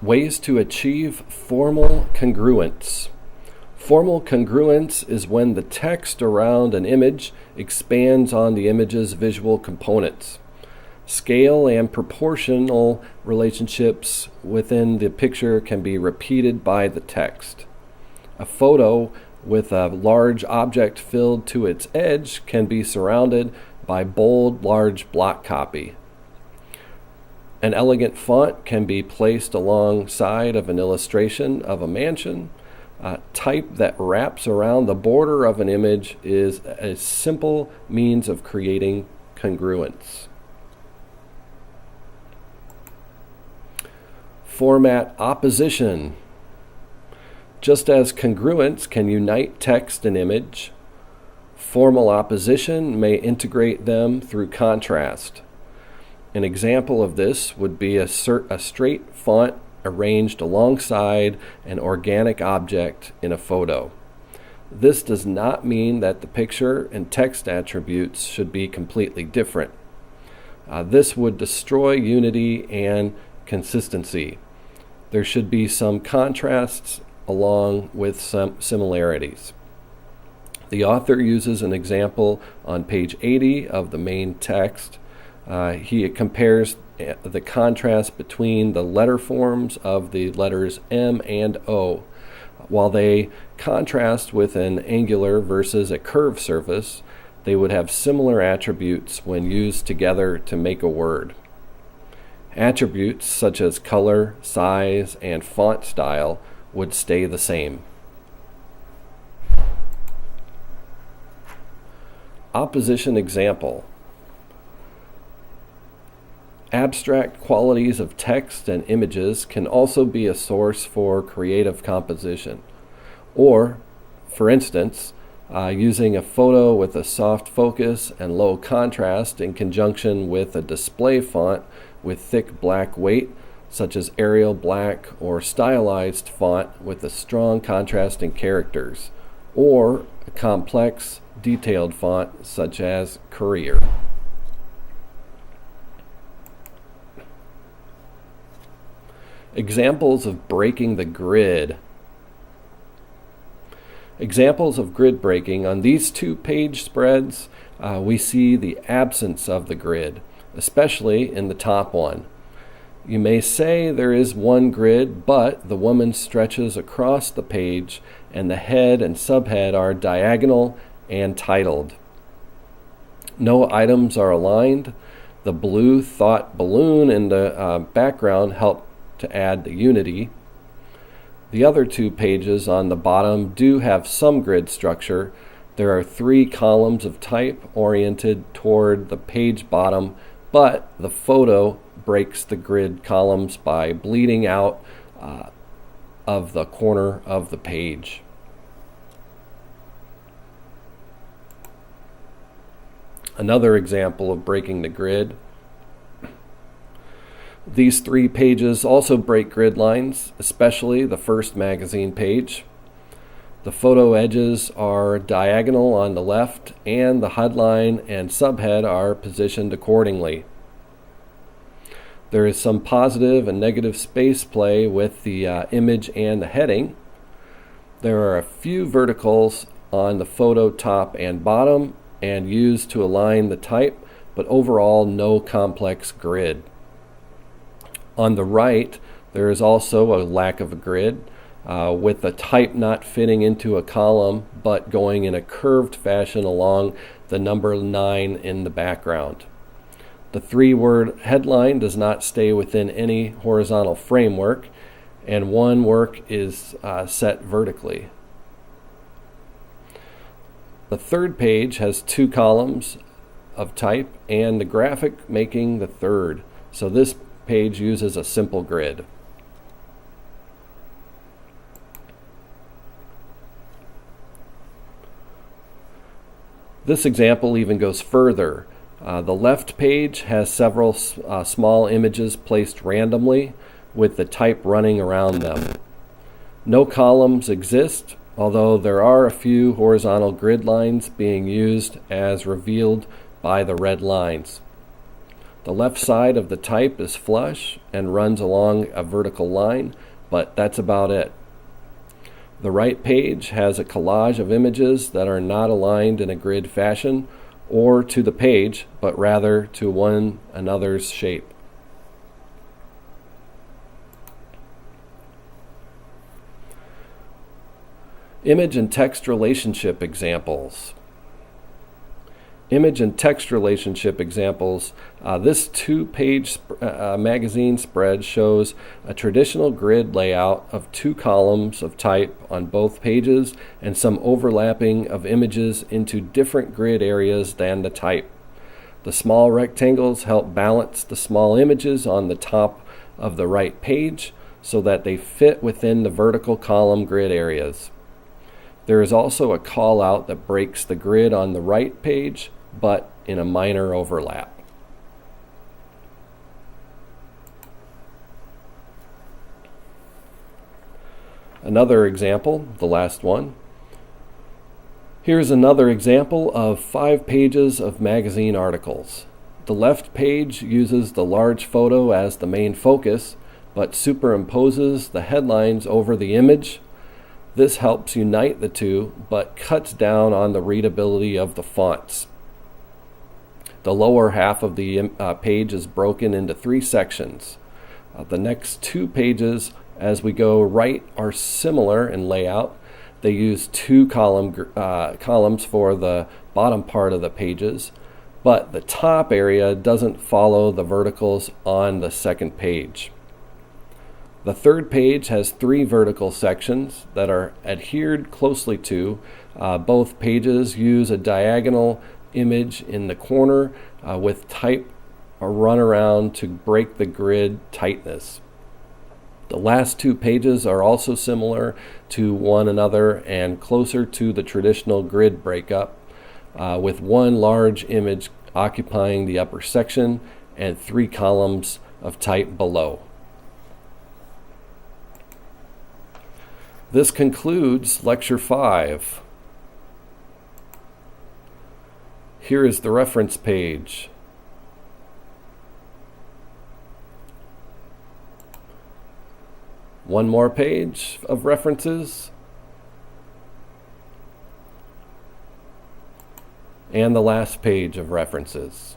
Ways to achieve formal congruence. Formal congruence is when the text around an image expands on the image's visual components. Scale and proportional relationships within the picture can be repeated by the text. A photo with a large object filled to its edge can be surrounded by bold, large block copy. An elegant font can be placed alongside of an illustration of a mansion. Type that wraps around the border of an image is a simple means of creating congruence. Format opposition. Just as congruence can unite text and image, formal opposition may integrate them through contrast. An example of this would be a straight font arranged alongside an organic object in a photo. This does not mean that the picture and text attributes should be completely different. This would destroy unity and consistency. There should be some contrasts along with some similarities. The author uses an example on page 80 of the main text. He compares the contrast between the letter forms of the letters M and O. While they contrast with an angular versus a curved surface, they would have similar attributes when used together to make a word. Attributes such as color, size, and font style would stay the same. Opposition example. Abstract qualities of text and images can also be a source for creative composition. Or, for instance, using a photo with a soft focus and low contrast in conjunction with a display font with thick black weight, such as Arial Black, or stylized font with a strong contrasting characters, or a complex, detailed font such as Courier. Examples of breaking the grid. Examples of grid breaking. On these 2-page spreads, we see the absence of the grid, especially in the top one. You may say there is one grid, but the woman stretches across the page and the head and subhead are diagonal and titled. No items are aligned. The blue thought balloon in the background help to add the unity. The other 2 pages on the bottom do have some grid structure. There are 3 columns of type oriented toward the page bottom, but the photo breaks the grid columns by bleeding out of the corner of the page. Another example of breaking the grid. These 3 pages also break grid lines, especially the first magazine page. The photo edges are diagonal on the left, and the headline and subhead are positioned accordingly. There is some positive and negative space play with the image and the heading. There are a few verticals on the photo top and bottom and used to align the type, but overall no complex grid. On the right, there is also a lack of a grid, with the type not fitting into a column, but going in a curved fashion along the number 9 in the background. The 3-word headline does not stay within any horizontal framework, and one work is set vertically. The 3rd page has 2 columns of type, and the graphic making the 3rd. So this page uses a simple grid. This example even goes further. The left page has several small images placed randomly with the type running around them. No columns exist, although there are a few horizontal grid lines being used as revealed by the red lines. The left side of the type is flush and runs along a vertical line, but that's about it. The right page has a collage of images that are not aligned in a grid fashion or to the page, but rather to one another's shape. Image and text relationship examples. Image and text relationship examples. This two-page magazine spread shows a traditional grid layout of 2 columns of type on both pages and some overlapping of images into different grid areas than the type. The small rectangles help balance the small images on the top of the right page so that they fit within the vertical column grid areas. There is also a call out that breaks the grid on the right page, but in a minor overlap. Another example, the last one. Here's another example of 5 pages of magazine articles. The left page uses the large photo as the main focus, but superimposes the headlines over the image. This helps unite the two, but cuts down on the readability of the fonts. The lower half of the page is broken into 3 sections. The next 2 pages, as we go right, are similar in layout. They use 2 columns for the bottom part of the pages, but the top area doesn't follow the verticals on the second page. The third page has 3 vertical sections that are adhered closely to. Both pages use a diagonal image in the corner with type run around to break the grid tightness. The last 2 pages are also similar to one another and closer to the traditional grid breakup, with 1 large image occupying the upper section and 3 columns of type below. This concludes Lecture 5. Here is the reference page. One more page of references. And the last page of references.